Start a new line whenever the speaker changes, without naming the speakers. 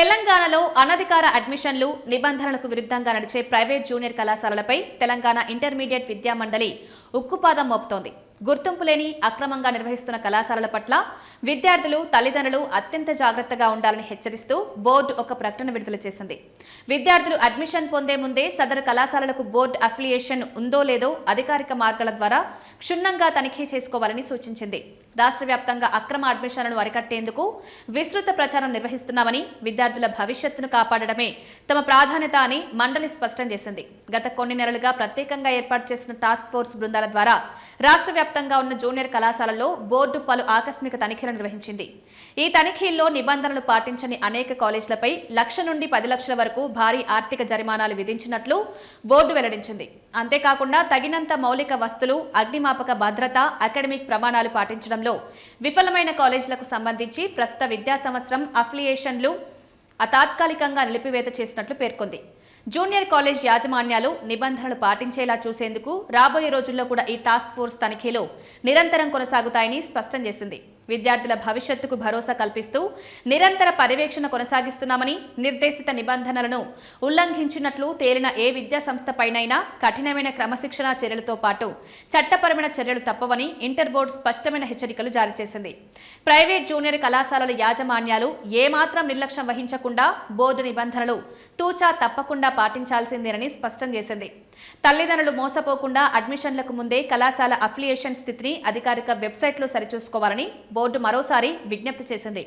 తెలంగాణలో అనధికార అడ్మిషన్లు నిబంధనలకు విరుద్ధంగా నడిచే ప్రైవేట్ జూనియర్ కళాశాలలపై తెలంగాణ ఇంటర్మీడియట్ విద్యా మండలి ఉక్కుపాదం మోపుతోంది. గుర్తింపు లేని అక్రమంగా నిర్వహిస్తున్న కళాశాలల పట్ల విద్యార్థులు, తల్లిదండ్రులు అత్యంత జాగ్రత్తగా ఉండాలని హెచ్చరిస్తూ బోర్డు ఒక ప్రకటన విడుదల చేసింది. విద్యార్థులు అడ్మిషన్ పొందే ముందే సదరు కళాశాలలకు బోర్డు అఫిలియేషన్ ఉందో లేదో అధికారిక మార్గాల ద్వారా క్షుణ్ణంగా తనిఖీ చేసుకోవాలని సూచించింది. రాష్ట్ర వ్యాప్తంగా అక్రమ అడ్మిషన్లను అరికట్టేందుకు విస్తృత ప్రచారం నిర్వహిస్తున్నామని, విద్యార్థుల భవిష్యత్తును కాపాడడమే తమ ప్రాధాన్యత అని మండలి స్పష్టం చేసింది. గత కొన్ని నెలలుగా ప్రత్యేకంగా ఏర్పాటు చేసిన టాస్క్ ఫోర్స్ బృందాల ద్వారా రాష్ట్ర వ్యాప్తంగా ఉన్న జూనియర్ కళాశాలల్లో బోర్డు పలు ఆకస్మిక తనిఖీలు నిర్వహించింది. ఈ తనిఖీల్లో నిబంధనలు పాటించని అనేక కాలేజీలపై 1,00,000 నుండి 10 లక్షల వరకు భారీ ఆర్థిక జరిమానాలు విధించినట్లు బోర్డు వెల్లడించింది. అంతేకాకుండా తగినంత మౌలిక వస్తువులు, అగ్నిమాపక భద్రత, అకాడమిక్ ప్రమాణాలు పాటించడంలో విఫలమైన కాలేజీలకు సంబంధించి ప్రస్తుత విద్యా సంవత్సరం అఫిలియేషన్లు తాత్కాలికంగా నిలిపివేత చేసినట్లు పేర్కొంది. జూనియర్ కాలేజ్ యాజమాన్యాలు నిబంధనలు పాటించేలా చూసేందుకు రాబోయే రోజుల్లో కూడా ఈ టాస్క్ ఫోర్స్ తనిఖీలు నిరంతరం కొనసాగుతాయని స్పష్టం చేసింది. విద్యార్థుల భవిష్యత్తుకు భరోసా కల్పిస్తూ నిరంతర పర్యవేక్షణ కొనసాగిస్తున్నామని, నిర్దేశిత నిబంధనలను ఉల్లంఘించినట్లు తేలిన ఏ విద్యా సంస్థపైనైనా కఠినమైన క్రమశిక్షణా చర్యలతో పాటు చట్టపరమైన చర్యలు తప్పవని ఇంటర్ బోర్డు స్పష్టమైన హెచ్చరికలు జారీ చేసింది. ప్రైవేట్ జూనియర్ కళాశాలల యాజమాన్యాలు ఏమాత్రం నిర్లక్ష్యం వహించకుండా బోర్డు నిబంధనలు తూచా తప్పకుండా పాటించాల్సిందేనని స్పష్టం చేసింది. తల్లిదండ్రులు మోసపోకుండా అడ్మిషన్లకు ముందే కళాశాల అఫిలియేషన్ స్థితిని అధికారిక వెబ్సైట్లో సరిచూసుకోవాలని బోర్డు మరోసారి విజ్ఞప్తి చేసింది.